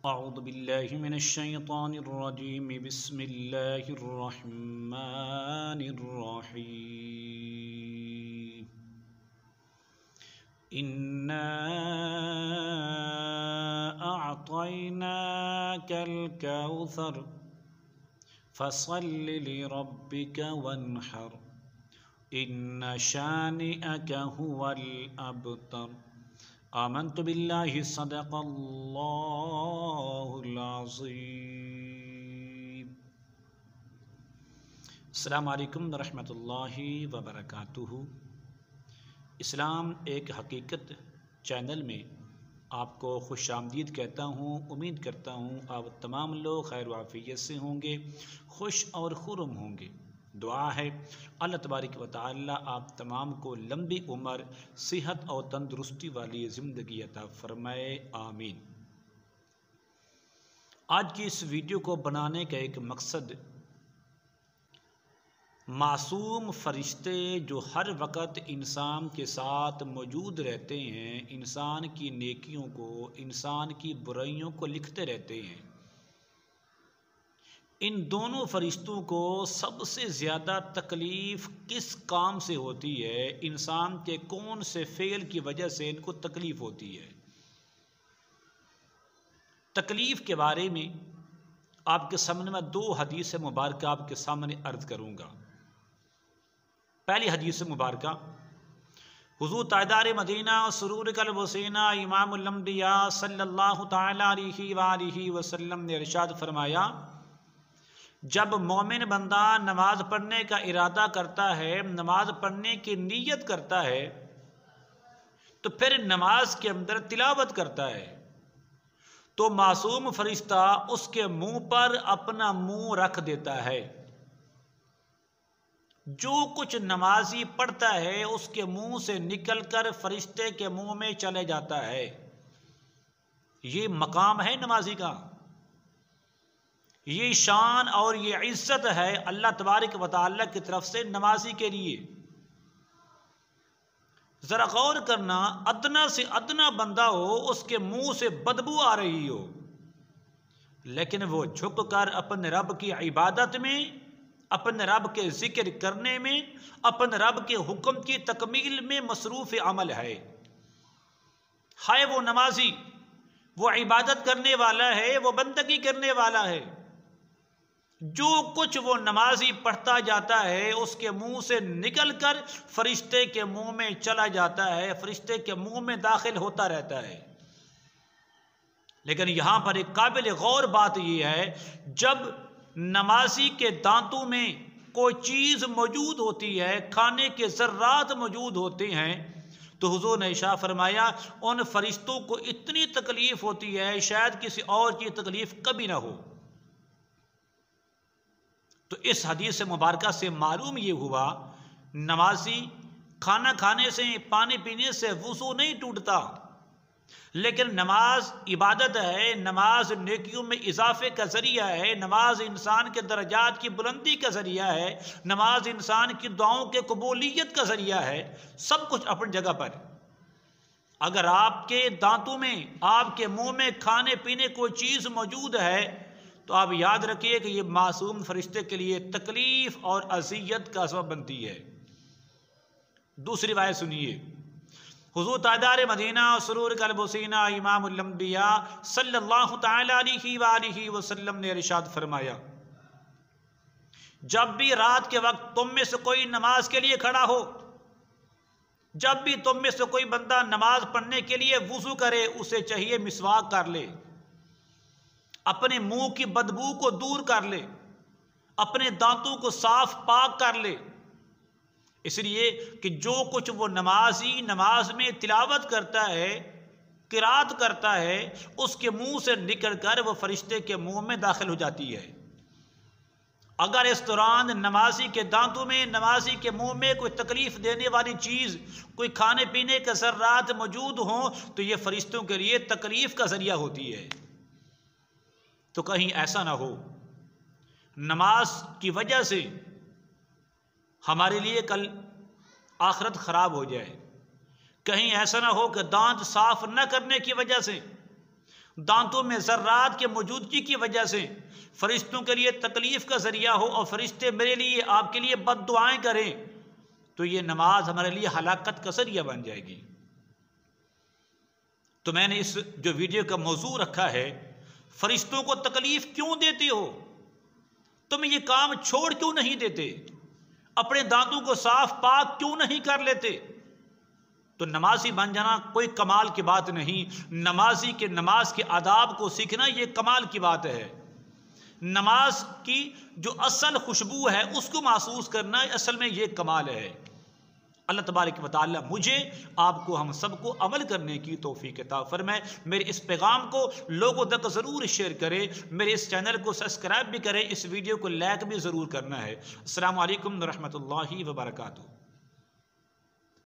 أعوذ بالله من الشيطان الرجيم بسم الله الرحمن الرحيم إنا أعطيناك الكوثر فصل لربك وانحر إن شانئك هو الأبتر آمنت بالله صدق الله العظيم. السلام علیکم ورحمۃ اللہ وبرکاتہ. اسلام ایک حقیقت چینل میں آپ کو خوش آمدید کہتا ہوں. امید کرتا ہوں آپ تمام لوگ خیر و عافیت سے ہوں گے، خوش اور خرم ہوں گے. دعا ہے اللہ تبارک و تعالی آپ تمام کو لمبی عمر، صحت اور تندرستی والی زندگی عطا فرمائے، آمین. آج کی اس ویڈیو کو بنانے کا ایک مقصد معصوم فرشتے جو ہر وقت انسان کے ساتھ موجود رہتے ہیں، انسان کی نیکیوں کو، انسان کی برائیوں کو لکھتے رہتے ہیں، ان دونوں فرشتوں کو سب سے زیادہ تکلیف کس کام سے ہوتی ہے؟ انسان کے کون سے فعل کی وجہ سے ان کو تکلیف ہوتی ہے؟ تکلیف کے بارے میں آپ کے سامنے میں دو حدیث مبارکہ آپ کے سامنے عرض کروں گا. پہلی حدیث مبارکہ حضور تاجدار مدینہ سرور قلب حسینہ امام الانبیاء صلی اللہ تعالی علیہ وآلہ وسلم نے ارشاد فرمایا، جب مومن بندہ نماز پڑھنے کا ارادہ کرتا ہے، نماز پڑھنے کی نیت کرتا ہے، تو پھر نماز کے اندر تلاوت کرتا ہے، تو معصوم فرشتہ اس کے منہ پر اپنا منہ رکھ دیتا ہے. جو کچھ نمازی پڑھتا ہے اس کے منہ سے نکل کر فرشتے کے منہ میں چلے جاتا ہے. یہ مقام ہے نمازی کا، یہ شان اور یہ عزت ہے اللہ تبارک و تعالی کی طرف سے نمازی کے لیے. ذرا غور کرنا، ادنا سے ادنا بندہ ہو، اس کے منہ سے بدبو آ رہی ہو، لیکن وہ جھک کر اپنے رب کی عبادت میں، اپنے رب کے ذکر کرنے میں، اپنے رب کے حکم کی تکمیل میں مصروف عمل ہے. ہائے وہ نمازی، وہ عبادت کرنے والا ہے، وہ بندگی کرنے والا ہے، جو کچھ وہ نمازی پڑھتا جاتا ہے اس کے منہ سے نکل کر فرشتے کے منہ میں چلا جاتا ہے، فرشتے کے منہ میں داخل ہوتا رہتا ہے. لیکن یہاں پر ایک قابل غور بات یہ ہے، جب نمازی کے دانتوں میں کوئی چیز موجود ہوتی ہے، کھانے کے ذرات موجود ہوتے ہیں، تو حضور نے ارشاد فرمایا ان فرشتوں کو اتنی تکلیف ہوتی ہے شاید کسی اور کی تکلیف کبھی نہ ہو. تو اس حدیث مبارکہ سے معلوم یہ ہوا، نمازی کھانا کھانے سے، پانی پینے سے وضو نہیں ٹوٹتا، لیکن نماز عبادت ہے، نماز نیکیوں میں اضافے کا ذریعہ ہے، نماز انسان کے درجات کی بلندی کا ذریعہ ہے، نماز انسان کی دعاؤں کے قبولیت کا ذریعہ ہے. سب کچھ اپنی جگہ پر. اگر آپ کے دانتوں میں، آپ کے منہ میں کھانے پینے کوئی چیز موجود ہے تو آپ یاد رکھیے کہ یہ معصوم فرشتے کے لیے تکلیف اور اذیت کا سبب بنتی ہے. دوسری روایت سنیے، حضور تاجدار مدینہ سرور قلب حسینہ امام الانبیاء صلی اللہ تعالی علیہ وآلہ وسلم نے ارشاد فرمایا، جب بھی رات کے وقت تم میں سے کوئی نماز کے لیے کھڑا ہو، جب بھی تم میں سے کوئی بندہ نماز پڑھنے کے لیے وضو کرے، اسے چاہیے مسواک کر لے، اپنے منہ کی بدبو کو دور کر لے، اپنے دانتوں کو صاف پاک کر لے. اس لیے کہ جو کچھ وہ نمازی نماز میں تلاوت کرتا ہے، قرات کرتا ہے، اس کے منہ سے نکل کر وہ فرشتے کے منہ میں داخل ہو جاتی ہے. اگر اس دوران نمازی کے دانتوں میں، نمازی کے منہ میں کوئی تکلیف دینے والی چیز، کوئی کھانے پینے کے ذرات موجود ہوں تو یہ فرشتوں کے لیے تکلیف کا ذریعہ ہوتی ہے. تو کہیں ایسا نہ ہو نماز کی وجہ سے ہمارے لیے کل آخرت خراب ہو جائے، کہیں ایسا نہ ہو کہ دانت صاف نہ کرنے کی وجہ سے دانتوں میں ذرات کے موجودگی کی وجہ سے فرشتوں کے لیے تکلیف کا ذریعہ ہو اور فرشتے میرے لیے آپ کے لیے بد دعائیں کریں تو یہ نماز ہمارے لیے ہلاکت کا ذریعہ بن جائے گی۔ تو میں نے اس جو ویڈیو کا موضوع رکھا ہے، فرشتوں کو تکلیف کیوں دیتے ہو؟ تم یہ کام چھوڑ کیوں نہیں دیتے؟ اپنے دانتوں کو صاف پاک کیوں نہیں کر لیتے؟ تو نمازی بن جانا کوئی کمال کی بات نہیں، نمازی کے نماز کے آداب کو سیکھنا یہ کمال کی بات ہے۔ نماز کی جو اصل خوشبو ہے اس کو محسوس کرنا اصل میں یہ کمال ہے۔ اللہ تبارک و تعالی مجھے، آپ کو، ہم سب کو عمل کرنے کی توفیق عطا فرمائے۔ میرے اس پیغام کو لوگوں تک ضرور شیئر کریں، میرے اس چینل کو سبسکرائب بھی کریں، اس ویڈیو کو لائک بھی ضرور کرنا ہے۔ السلام علیکم ورحمۃ اللہ وبرکاتہ۔